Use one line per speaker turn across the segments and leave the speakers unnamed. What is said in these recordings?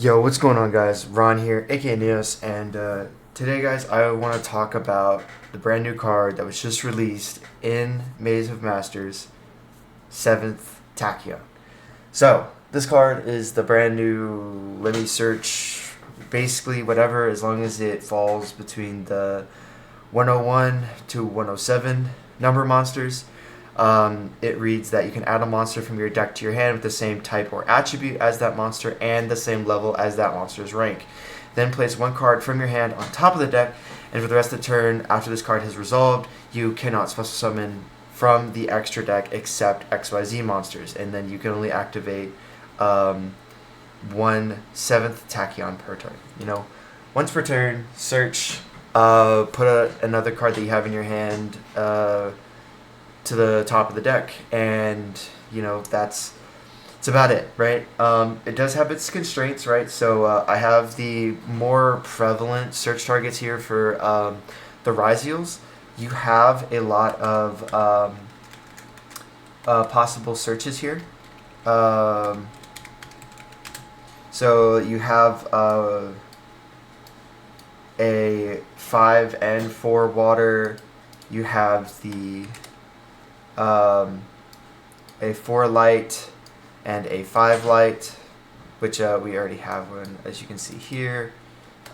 Yo, what's going on, guys? Ron here, aka Neos, and today, guys, I want to talk about the brand new card that was just released in Maze of Masters, Seventh Tachyon. So, this card is the brand new. Let me search. Basically, whatever, as long as it falls between the 101 to 107 number monsters. It reads that you can add a monster from your deck to your hand with the same type or attribute as that monster and the same level as that monster's rank. Then place one card from your hand on top of the deck, and for the rest of the turn, after this card has resolved, you cannot special summon from the extra deck except XYZ monsters, and then you can only activate one seventh Tachyon per turn. Once per turn, search, put another card that you have in your hand to the top of the deck, and that's about it, right? It does have its constraints, right? So I have the more prevalent search targets here for the Ryziels. You have a lot of possible searches here. So you have a 5 and 4 water. You have the a 4 light and a 5 light, which we already have one, as you can see here.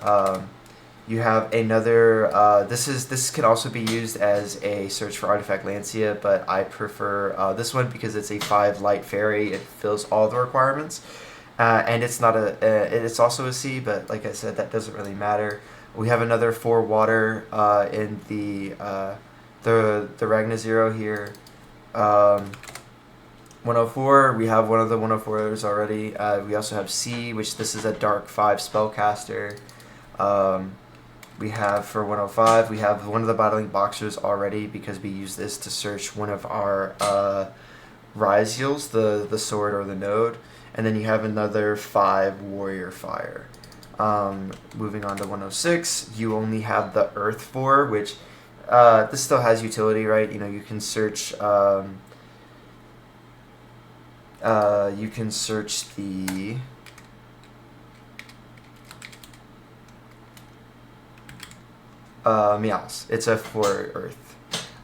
You have another. This can also be used as a search for Artifact Lancia, but I prefer this one because it's a 5 light fairy. It fills all the requirements, and it's not it's also a C, but like I said, that doesn't really matter. We have another 4 water in the Ragna Zero here. 104, we have one of the 104s already. We also have C, which this is a Dark 5 spellcaster. We have for 105, we have one of the Battling Boxers already because we use this to search one of our Ryziels, the sword or the node. And then you have another 5 Warrior Fire. Moving on to 106, you only have the Earth 4, which this still has utility, right? You can search. You can search the Meows. It's a 4 Earth.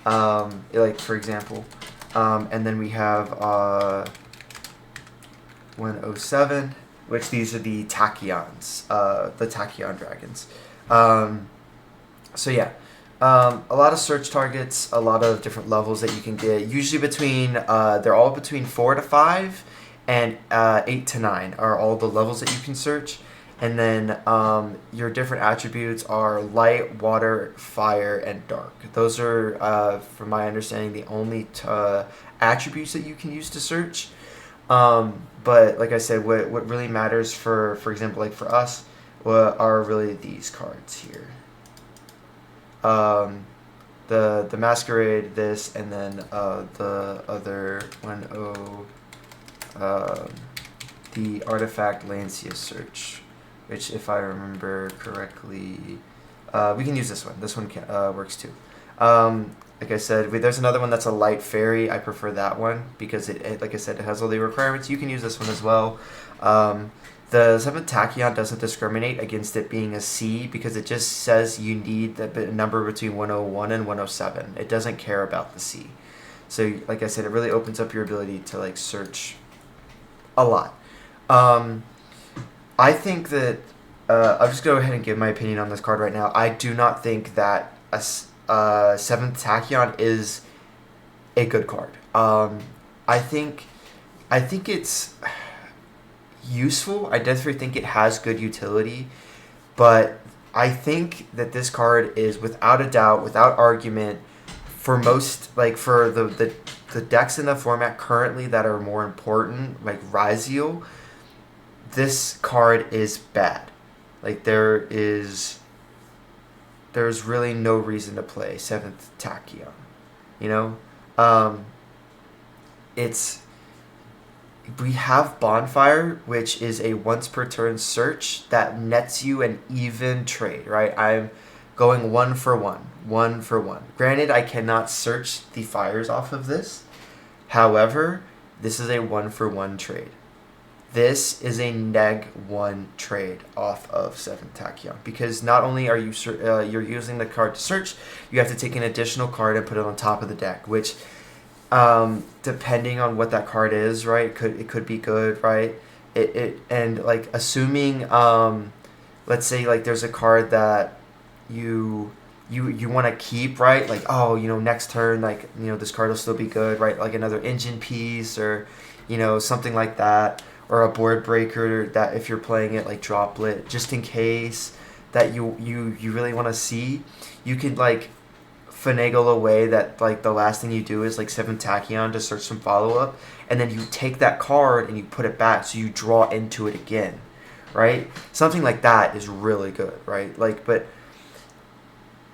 Like for example, and then we have 107, which these are the Tachyons, the Tachyon dragons. So yeah. A lot of search targets, a lot of different levels that you can get. Usually they're all between 4 to 5 and 8 to 9 are all the levels that you can search. And then your different attributes are light, water, fire, and dark. Those are, from my understanding, the only attributes that you can use to search. But like I said, what really matters for example, like for us, are really these cards here. The Masquerade, this, and then the other 10, the Artifact Lancia search, which if I remember correctly, we can use this one. This one works too. Like I said, there's another one that's a light fairy. I prefer that one because it like I said, it has all the requirements. You can use this one as well. The 7th Tachyon doesn't discriminate against it being a C because it just says you need the number between 101 and 107. It doesn't care about the C. So, like I said, it really opens up your ability to like search a lot. I think that I'll just go ahead and give my opinion on this card right now. I do not think that a 7th Tachyon is a good card. I think it's useful. I definitely think it has good utility, but I think that this card is without a doubt, without argument, for most, like for the decks in the format currently that are more important, like Ryziel, this card is bad. Like there's really no reason to play 7th Tachyon. We have Bonfire, which is a once per turn search that nets you an even trade, right? I'm going 1 for 1, 1 for 1. Granted, I cannot search the fires off of this. However, this is a 1 for 1 trade. this is a neg 1 trade off of 7th Tachyon, because not only are you're using the card to search, you have to take an additional card and put it on top of the deck, which depending on what that card is, right, it could be good, right? And like assuming let's say like there's a card that you want to keep, right? Like, oh, next turn, like, this card will still be good, right? Like another engine piece, or something like that, or a board breaker that if you're playing it like droplet, just in case that you really want to see, you can like finagle a way that like the last thing you do is like 7th Tachyon to search some follow-up, and then you take that card and you put it back so you draw into it again, right? Something like that is really good, right? Like, but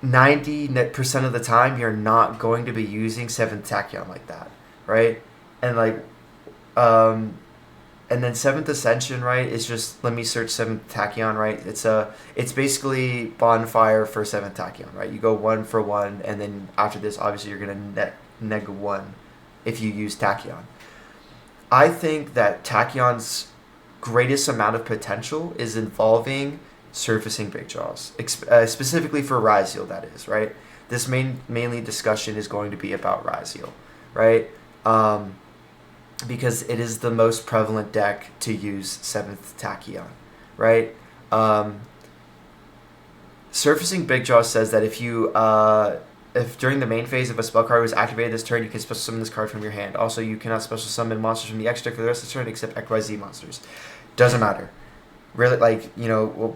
90% of the time you're not going to be using 7th Tachyon like that, right? And like and then 7th Ascension, right, is just let me search 7th Tachyon, right? It's basically bonfire for 7th Tachyon, right? You go 1 for 1, and then after this, obviously, you're going to neg 1 if you use Tachyon. I think that Tachyon's greatest amount of potential is involving surfacing big draws, specifically for Raziel, that is, right? This mainly discussion is going to be about Raziel, right? Because it is the most prevalent deck to use 7th Tachyon, right? Surfacing Big Draw says that if during the main phase of a spell card was activated this turn, you can special summon this card from your hand. Also, you cannot special summon monsters from the X deck for the rest of the turn except XYZ monsters. Doesn't matter. Really, like, well,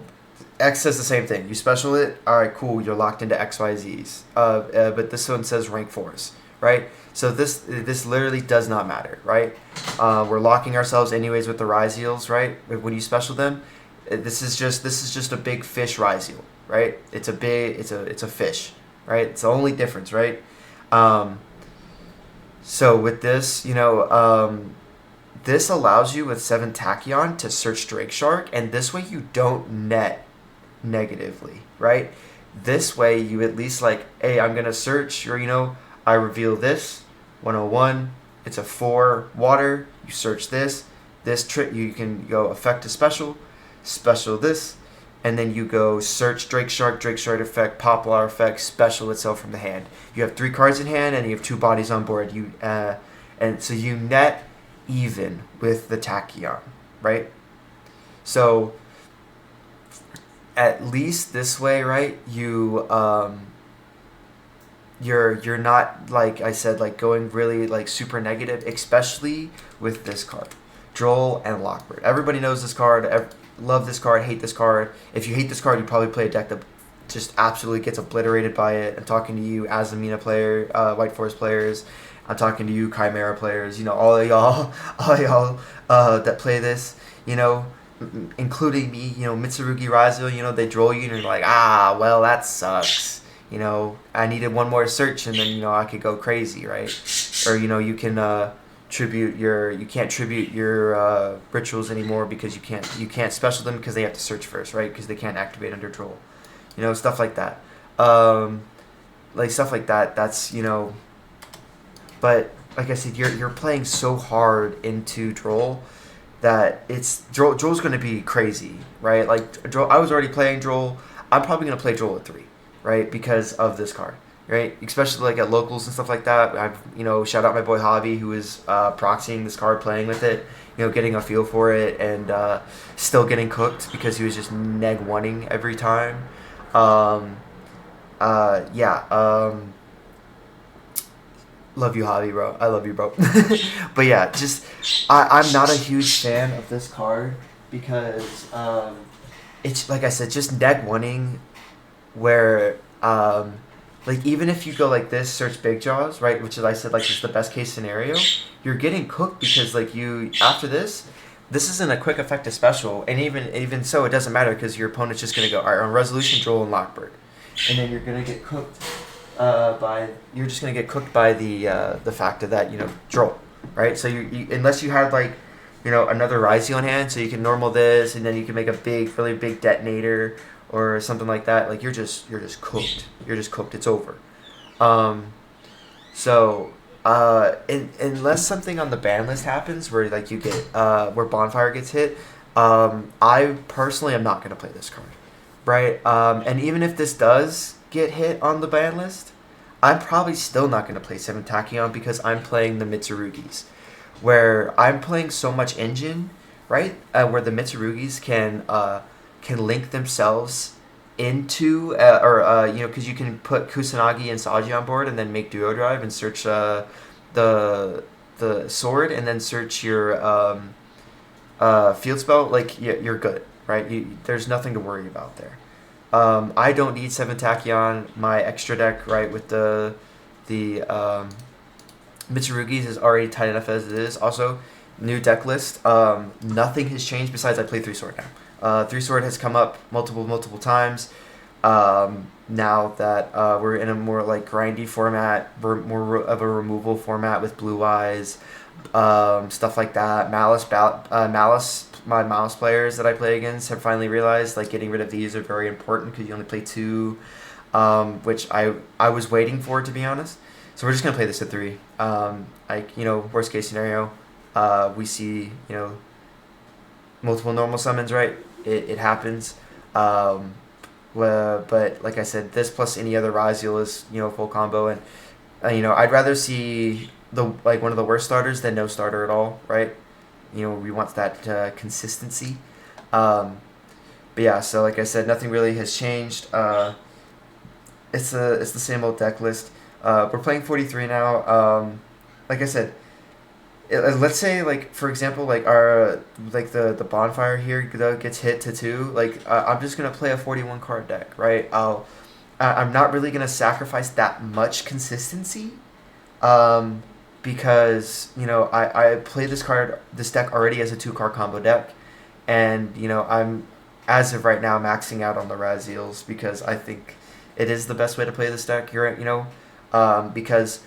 X says the same thing. You special it, all right, cool, you're locked into XYZs. But this one says rank 4s, right? So this literally does not matter, right? We're locking ourselves anyways with the Raziels, right? When you special them, this is just a big fish Raziel, right? It's a fish, right? It's the only difference, right? So with this, this allows you with 7th Tachyon to search Drake Shark, and this way you don't net negatively, right? This way you at least like, hey, I'm gonna search, or I reveal this 101. It's a 4 water. You search this trick. You can go effect to special this, and then you go search Drake Shark effect, Poplar effect, special itself from the hand. You have 3 cards in hand, and you have 2 bodies on board. And so you net even with the Tachyon, right? So at least this way, right? You're not, like I said, like going really like super negative, especially with this card, Droll and Lockbird. Everybody knows this card. Love this card. Hate this card. If you hate this card, you probably play a deck that just absolutely gets obliterated by it. I'm talking to you, Azamina player, White Forest players. I'm talking to you, Chimera players. All of y'all that play this. Including me. Mitsurugi Raziel. They Droll you, and you're like, well, that sucks. I needed one more search, and then I could go crazy, right? Or you can you can't tribute your rituals anymore because you can't special them because they have to search first, right? Because they can't activate under Droll, stuff like that. Like stuff like that. That's but like I said, you're playing so hard into Droll that Droll's going to be crazy, right? Like Droll, I was already playing Droll. I'm probably going to play Droll at 3. Right, because of this card, right? Especially like at locals and stuff like that. I've shout out my boy Javi, who is proxying this card, playing with it, getting a feel for it, and still getting cooked because he was just neg 1ing every time. Love you, Javi, bro. I love you, bro. But yeah, just I'm not a huge fan of this card because it's like I said, just neg 1ing. Where, like, even if you go like this, search Big Jaws, right, which is, I said, like, is the best case scenario, you're getting cooked because, like, after this isn't a quick effective special, and even so, it doesn't matter because your opponent's just going to go, all right, on Resolution, Droll, and Lockbird. And then you're going to get cooked you're just going to get cooked by the fact of that, Droll, right? So you unless you have, like, another Raziel on hand, so you can normal this, and then you can make a really big detonator, or something like that, like you're just cooked. You're just cooked. It's over. So unless something on the ban list happens where like you get where bonfire gets hit, I personally am not gonna play this card, right? And even if this does get hit on the ban list, I'm probably still not gonna play Seventh Tachyon because I'm playing the Mitsurugis, where I'm playing so much engine, right? Where the Mitsurugis can link themselves into because you can put Kusanagi and Saji on board and then make duo drive and search the sword and then search your field spell. Like you're good, right? There's nothing to worry about there. I don't need Seven Tachyon. My extra deck, right, with the Mitsurugis is already tight enough as it is. Also, new deck list. Nothing has changed besides I play 3 sword now. 3 sword has come up multiple times. Now that we're in a more like grindy format, more of a removal format with blue eyes, stuff like that. Malice. My Malice players that I play against have finally realized like getting rid of these are very important because you only play 2, which I was waiting for, to be honest. So we're just gonna play this at 3. Worst case scenario, we see multiple normal summons, right? It happens. But like I said, this plus any other Raziel is full combo, and I'd rather see one of the worst starters than no starter at all, right? We want that consistency. But yeah, so like I said, nothing really has changed. It's the same old deck list. We're playing 43 now. Like I said, let's say for example our the bonfire here gets hit to 2. I'm just gonna play a 41 card deck, right? I'm not really gonna sacrifice that much consistency, because I play this deck already as a 2-card combo deck, and I'm as of right now maxing out on the Raziels because I think it is the best way to play this deck. Because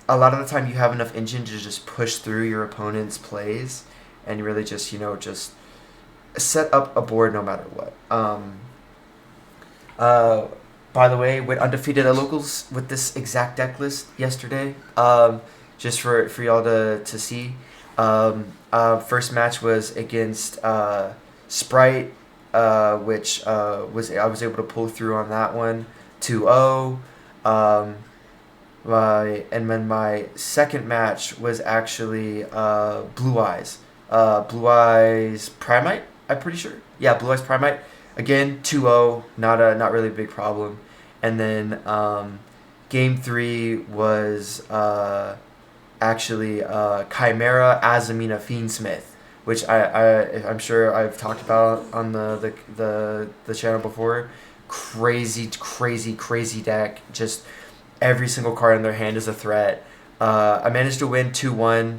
a lot of the time you have enough engine to just push through your opponent's plays and really just just set up a board no matter what. By the way, went undefeated at locals with this exact deck list yesterday. Just for y'all to see. First match was against Sprite, which I was able to pull through on that one 2-0. And then my second match was actually Blue Eyes. Blue Eyes Primite, I'm pretty sure. Yeah, Blue Eyes Primite. Again, 2-0, not really a big problem. And then game 3 was actually Chimera Azamina Fiendsmith, which I'm sure I've talked about on the channel before. Crazy deck. Just every single card in their hand is a threat. I managed to win 2-1.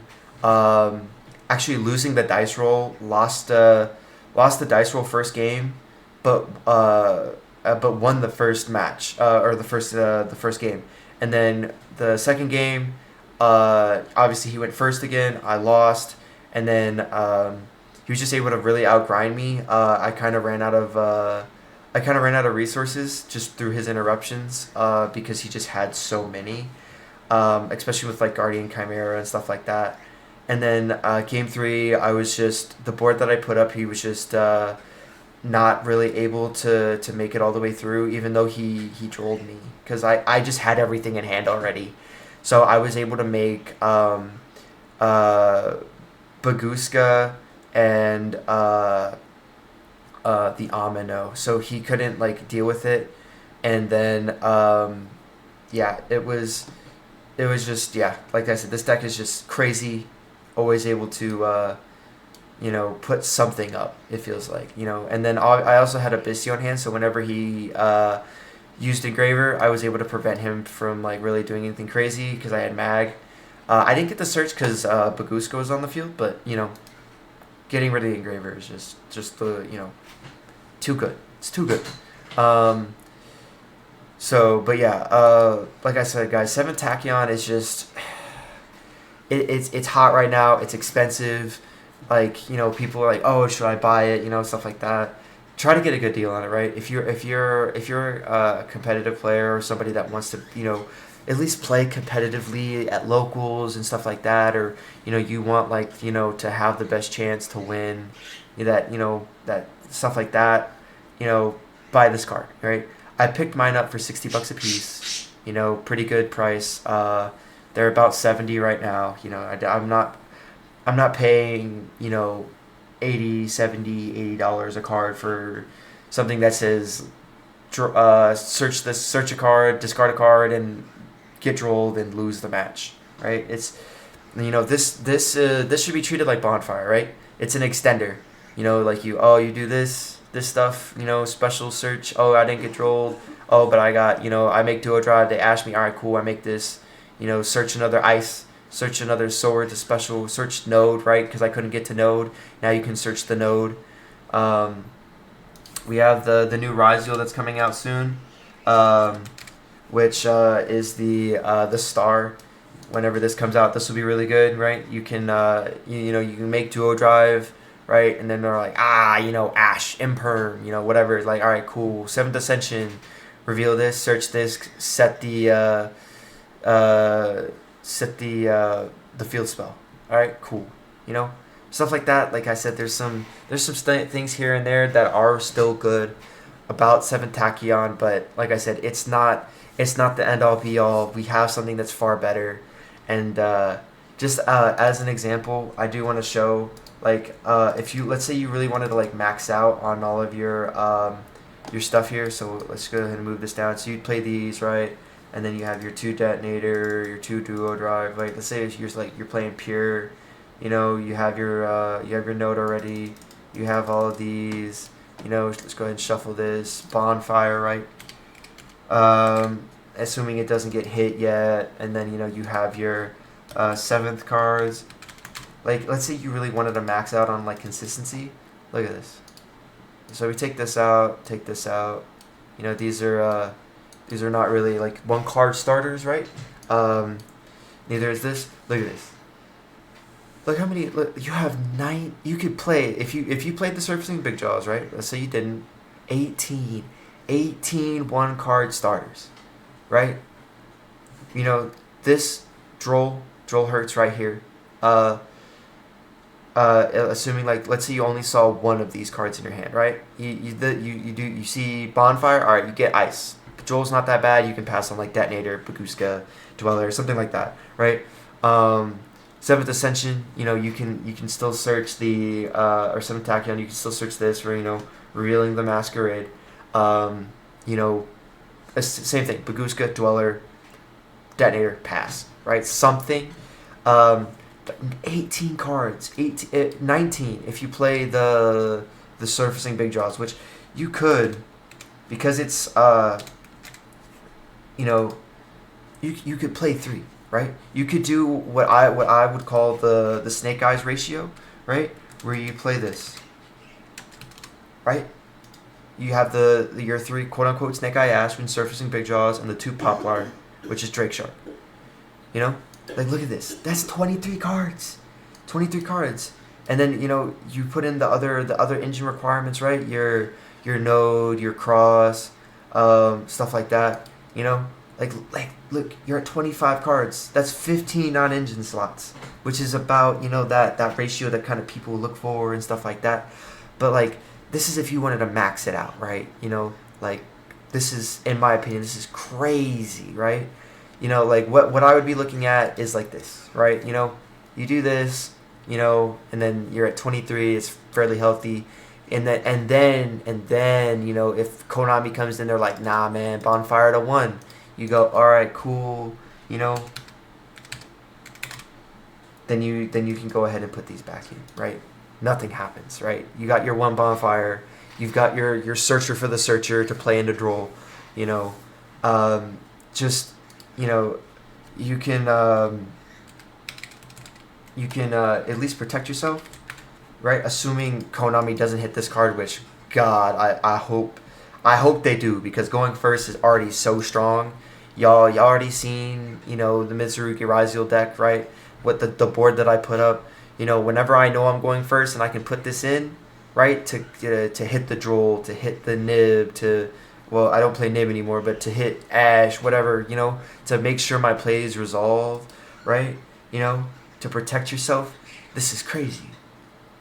Actually losing the dice roll, lost the dice roll first game, but won the first match or the first game, and then the second game. Obviously he went first again. I lost, and then he was just able to really outgrind me. I kind of ran out of resources just through his interruptions because he just had so many, especially with Guardian Chimera and stuff like that. And then game 3, I was just the board that I put up. He was just not really able to make it all the way through, even though he trolled me because I just had everything in hand already. So I was able to make Baguska and the Amino, so he couldn't deal with it. And then it was just like I said, this deck is just crazy. Always able to put something up, it feels like. And then I also had a Bistio in hand, so whenever he used Engraver, I was able to prevent him from really doing anything crazy because I had Mag. I didn't get the search because Baguska was on the field, but getting rid of the Engraver is just the too good. It's too good. But yeah, like I said, guys, 7 Tachyon is just it's hot right now. It's expensive. People are like, oh, should I buy it? Stuff like that. Try to get a good deal on it, right? If you're a competitive player or somebody that wants to at least play competitively at locals and stuff like that, or you want like to have the best chance to win, that stuff like that, buy this card, right? I picked mine up for $60 a piece, pretty good price. They're about 70 right now. I'm not paying 80, 70, $80 a card for something that says search a card, discard a card, and get drolled and lose the match. Right? It's this should be treated like bonfire. Right? It's an extender. Like you do this stuff. Special search. Oh, I didn't get drolled. Oh, but I got I make duo drive. They ask me. All right, cool. I make this. Search another ice. Search another sword. The special search node. Right? Because I couldn't get to node. Now you can search the node. We have the new Ryzeal that's coming out soon, which is the star. Whenever this comes out, this will be really good, right? You can you can make duo drive, right? And then they're like Ash, Imperm, whatever. Like, all right, cool. Seventh Ascension, reveal this, search this, set the field spell. All right, cool. Stuff like that. Like I said, there's some things here and there that are still good about Seventh Tachyon, but like I said, it's not the end all be all. We have something that's far better, and just as an example, I do want to show like if you, let's say you really wanted to like max out on all of your stuff here. So let's go ahead and move this down. So you'd play these, right? And then you have your 2 detonator, your 2 duo drive. Like let's say you're playing pure. You have your node already. You have all of these. Let's go ahead and shuffle this bonfire, right? Assuming it doesn't get hit yet, and then you have your 7th cards. Like let's say you really wanted to max out on like consistency. Look at this. So we take this out, take this out. These are not really like 1 card starters, right? Neither is this. Look at this. Look how many. Look, you have 9. You could play if you played the Surfacing Big Jaws, right? Let's say you didn't. 18 1 card starters, right? This droll hurts right here. Assuming like let's say you only saw 1 of these cards in your hand, right? You see bonfire. All right, you get ice. Droll's not that bad. You can pass on like detonator, Baguska, dweller, something like that, right? 7th Ascension, you can still search the or 7th Tachyon, you can still search this for revealing the Masquerade. Same thing, Baguska, dweller, detonator, pass, right? Something. 18 cards, 19 if you play the Surfacing Big Jaws, which you could, because it's you could play 3. Right, you could do what I would call the snake eyes ratio, right? Where you play this, right? You have your 3 quote unquote snake eye ash when Surfacing Big Jaws, and the 2 poplar, which is Drake Shark. Like look at this. That's 23 cards, 23 cards, and then you put in the other engine requirements, right? Your node, your cross, stuff like that. Like look, you're at 25 cards. That's 15 non-engine slots, which is about that ratio that kind of people look for and stuff like that. But like this is if you wanted to max it out, right? Like this is, in my opinion, this is crazy, right? Like what I would be looking at is like this, right? You do this, and then you're at 23. It's fairly healthy. And then if Konami comes in, they're like, nah, man, bonfire to 1. You go, all right, cool, Then you can go ahead and put these back in, right? Nothing happens, right? You got your 1 bonfire. You've got your searcher for the searcher to play into droll, just you can at least protect yourself, right? Assuming Konami doesn't hit this card, which God, I hope they do, because going first is already so strong. Y'all already seen, the Mitsurugi Ryzeal deck, right? What the board that I put up. Whenever I know I'm going first and I can put this in, right, to hit the droll, to hit the nib, to well, I don't play Nib anymore, but to hit Ash, whatever, you know, to make sure my plays resolve, right? You know, to protect yourself. This is crazy.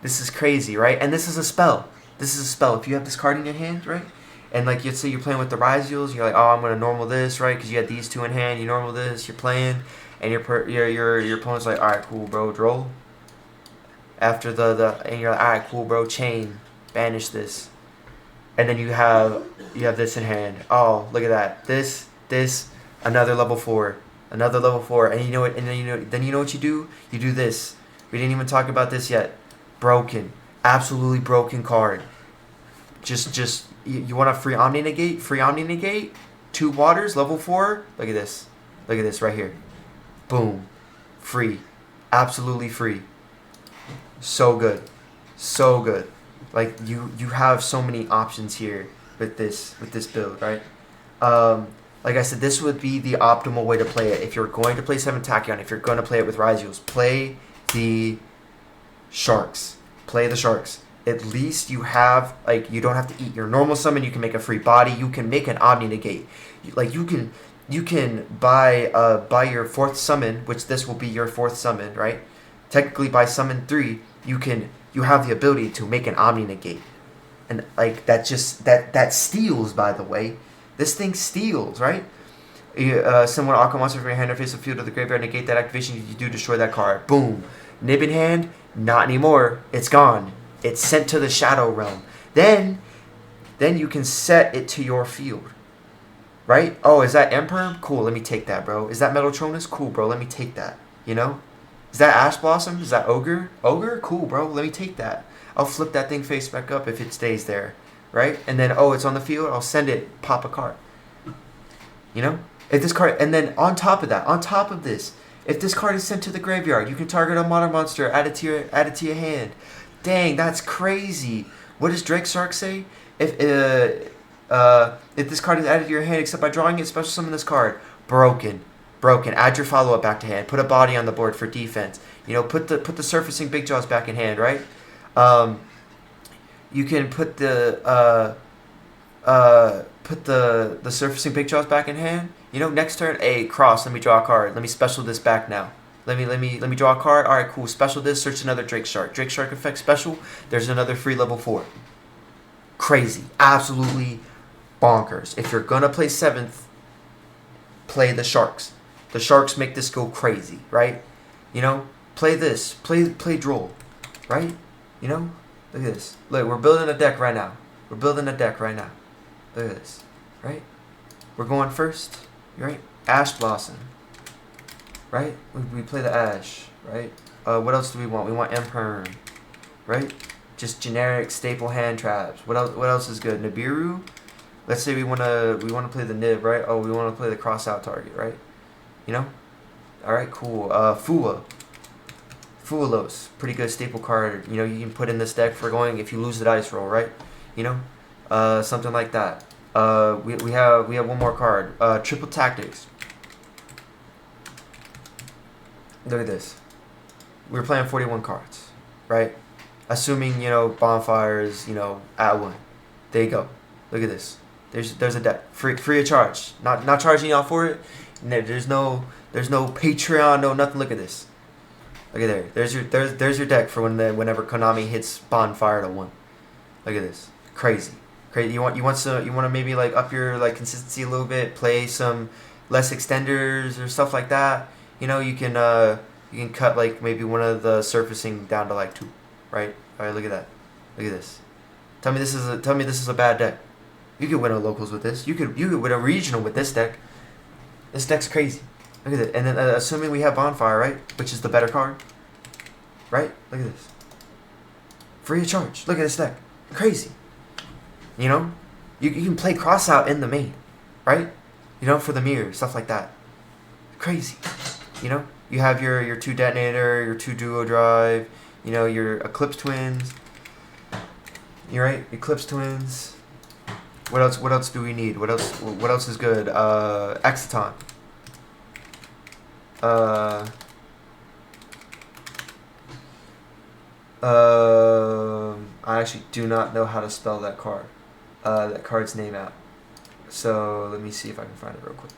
This is crazy, right? And this is a spell. This is a spell. If you have this card in your hand, right? And like, let's say you're playing with the Ryziels, you're like, oh, I'm gonna normal this, right? Because you had these two in hand. You normal this. You're playing, and your opponent's like, all right, cool, bro, draw. After and you're like, all right, cool, bro, chain, banish this, and then you have this in hand. Oh, look at that. This, another level 4, and you know what? And then you know what you do? You do this. We didn't even talk about this yet. Broken, absolutely broken card. Just you want a free Omni Negate? Free Omni Negate, 2 waters, level 4. Look at this. Look at this right here. Boom, free, absolutely free. So good, so good. Like you have so many options here with this build, right? Like I said, this would be the optimal way to play it. If you're going to play 7th Tachyon, if you're going to play it with Ryziels, play the Sharks. Play the Sharks. At least you have, like, you don't have to eat your normal summon. You can make a free body. You can make an Omni Negate. Like, you can buy your 4th summon, which this will be your 4th summon, right? Technically, by summon 3, you have the ability to make an Omni Negate. And, like, that steals, by the way. This thing steals, right? Summon an Aqua monster from your hand or face the field of the graveyard, negate that activation, you do destroy that card. Boom. Nib in hand, not anymore. It's gone. It's sent to the Shadow Realm. Then you can set it to your field. Right? Oh, is that Emperor? Cool, let me take that, bro. Is that Metaltronus? Cool, bro, let me take that. You know? Is that Ash Blossom? Is that Ogre? Ogre? Cool, bro, let me take that. I'll flip that thing face back up if it stays there. Right? And then, oh, it's on the field. I'll send it, pop a card. You know? If this card, and then on top of this, if this card is sent to the graveyard, you can target a modern monster, add it to your hand. Dang, that's crazy. What does Drake Shark say? If this card is added to your hand except by drawing it, special summon this card. Broken. Add your follow-up back to hand. Put a body on the board for defense. You know, put the surfacing Big Jaws back in hand, right? You can put the surfacing Big Jaws back in hand. You know, next turn, a cross. Let me draw a card. Let me special this back now. Let me draw a card. All right, cool. Special this. Search another Drake Shark. Drake Shark effect special. There's another free level 4. Crazy. Absolutely bonkers. If you're gonna play 7th, play the Sharks. The Sharks make this go crazy, right? You know, play this. Play Droll, right? You know, look at this. Look, we're building a deck right now. Look at this, right? We're going first, right? Ash Blossom, right? We play the Ash, right? What else do we want? We want Emperor, right? Just generic staple hand traps. What else is good? Nibiru. Let's say we wanna play the Nib, right? Oh, we wanna play the cross out target, right? You know? All right, cool. Fualos, pretty good staple card. You know, you can put in this deck for going if you lose the dice roll, right? You know, something like that. We have one more card. Triple Tactics. Look at this. We're playing 41 cards, right? Assuming, you know, bonfires, you know, at 1. There you go. Look at this. There's a deck free of charge. Not charging y'all for it. There's no Patreon, no nothing. Look at this. Look at there. There's your deck for whenever Konami hits bonfire to 1. Look at this. Crazy. You want to maybe like up your like consistency a little bit, play some less extenders or stuff like that. You know, you can cut like maybe one of the surfacing down to like 2, right? All right, look at that. Look at this. Tell me this is a bad deck. You could win a locals with this. You could win a regional with this deck. This deck's crazy. Look at it. And then assuming we have bonfire, right, which is the better card, right? Look at this. Free of charge. Look at this deck. Crazy. You know, you can play cross out in the main, right? You know, for the mirror, stuff like that. Crazy. You know, you have your 2 detonator, your 2 duo drive, you know, your Eclipse Twins. You're right, Eclipse Twins. What else do we need? What else is good? Exciton. I actually do not know how to spell that card. That card's name out. So let me see if I can find it real quick.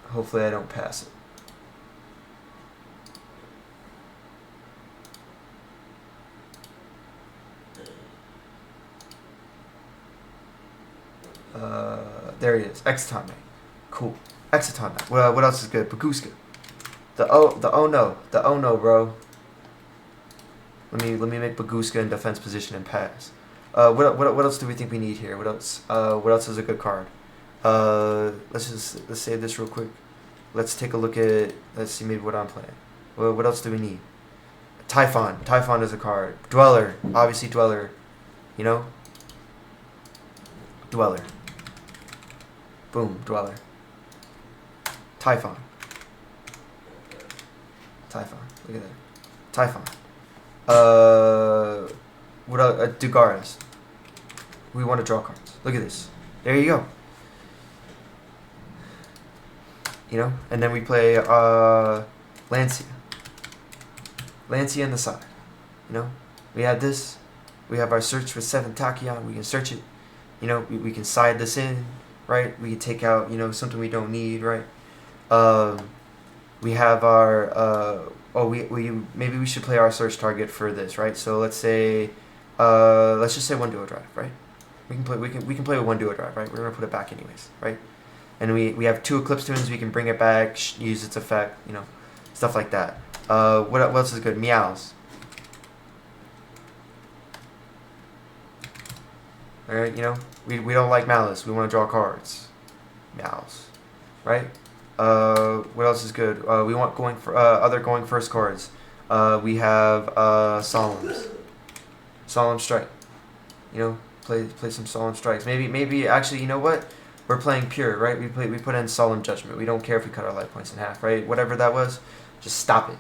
Hopefully I don't pass it. There he is. Exitone. Cool. Exitone. What else is good? Baguska. The oh no, bro. Let me make Baguska in defense position and pass. What else do we think we need here? What else is a good card? Let's save this real quick. Let's take a look at. Let's see maybe what I'm playing. What else do we need? Typhon. Typhon is a card. Dweller. Obviously Dweller. You know. Dweller. Boom. Dweller. Typhon. Typhon. Look at that. Typhon. What else? Dugaras. We want to draw cards. Look at this. There you go. You know, and then we play Lancia. Lancia on the side. You know, we have this. We have our search for Seventh Tachyon. We can search it. You know, we can side this in, right? We can take out, you know, something we don't need, right? We have our maybe we should play our search target for this, right? So let's say let's just say one duo drive, right? We can play with one duo drive, right? We're gonna put it back anyways, right? And we have 2 Eclipse Twins. We can bring it back, use its effect, you know, stuff like that. What else is good? Meows. All right, you know, we don't like Malice. We want to draw cards. Meows, right? What else is good? We want other going first cards. We have Solemns. Solemn Strike. You know, play some Solemn Strikes. Maybe actually, you know what? We're playing pure, right? We put in Solemn Judgment. We don't care if we cut our life points in half, right? Whatever that was, just stop it.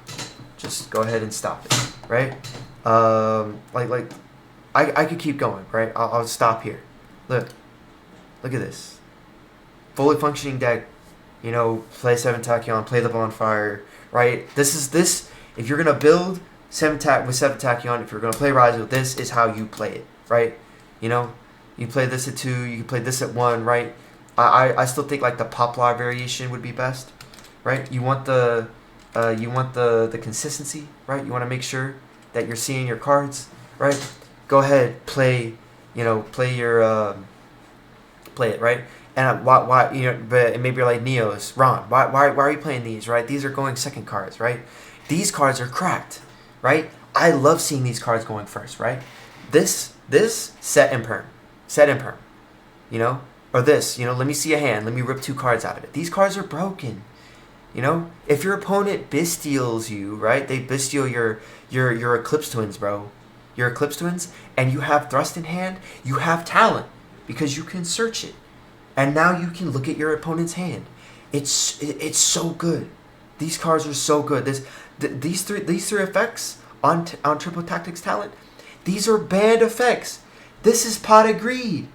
Just go ahead and stop it, right? I could keep going, right? I'll stop here. Look at this. Fully functioning deck. You know, play 7 Tachyon, play the Bonfire, right? This. If you're gonna build with 7 Tachyon, if you're gonna play Rise with this, is how you play it, right? You know, you play this at 2, you can play this at 1, right? I still think like the Poplar variation would be best, right? You want the consistency, right? You want to make sure that you're seeing your cards, right? Go ahead, play it, right? And why you know, but maybe you're like Neos, Ron. Why are you playing these, right? These are going second cards, right? These cards are cracked, right? I love seeing these cards going first, right? This set and perm, you know, or this, you know. Let me see a hand. Let me rip 2 cards out of it. These cards are broken. You know, if your opponent Bisteals you, right? They Bisteel your Eclipse Twins, bro. Your Eclipse Twins, and you have Thrust in hand. You have talent because you can search it. And now you can look at your opponent's hand. It's so good. These cards are so good. These three effects on Triple Tactics talent. These are banned effects. This is Pot of Greed.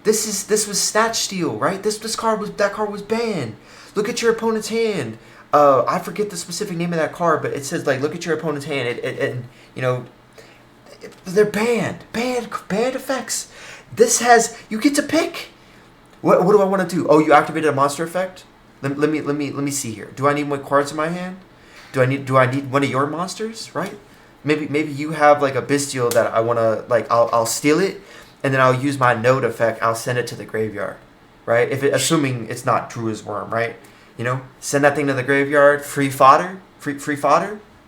This was Snatch Steal, right? That card was banned. Look at your opponent's hand. I forget the specific name of that card, but it says like look at your opponent's hand. It you know, they're banned effects. This has, you get to pick. What do I want to do? Oh, you activated a monster effect? Let me see here. Do I need more cards in my hand? Do I need one of your monsters, right? Maybe you have like a Bestial that I want to, like, I'll steal it and then I'll use my node effect. I'll send it to the graveyard, right? Assuming it's not Druid's Worm, right? You know, send that thing to the graveyard, free fodder,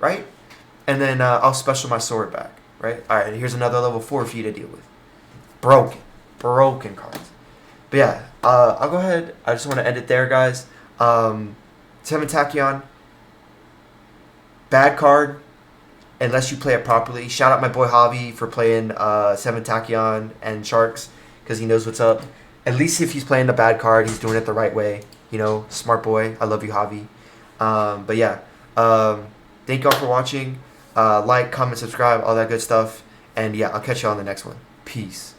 right? And then I'll special my sword back, right? All right, here's another level 4 for you to deal with. Broken cards. But yeah, I'll go ahead. I just want to end it there, guys. 7 Tachyon, bad card unless you play it properly. Shout out my boy Javi for playing 7 Tachyon and Sharks because he knows what's up. At least if he's playing the bad card, he's doing it the right way. You know, smart boy. I love you, Javi. But yeah, thank y'all for watching. Like, comment, subscribe, all that good stuff. And yeah, I'll catch you on the next one. Peace.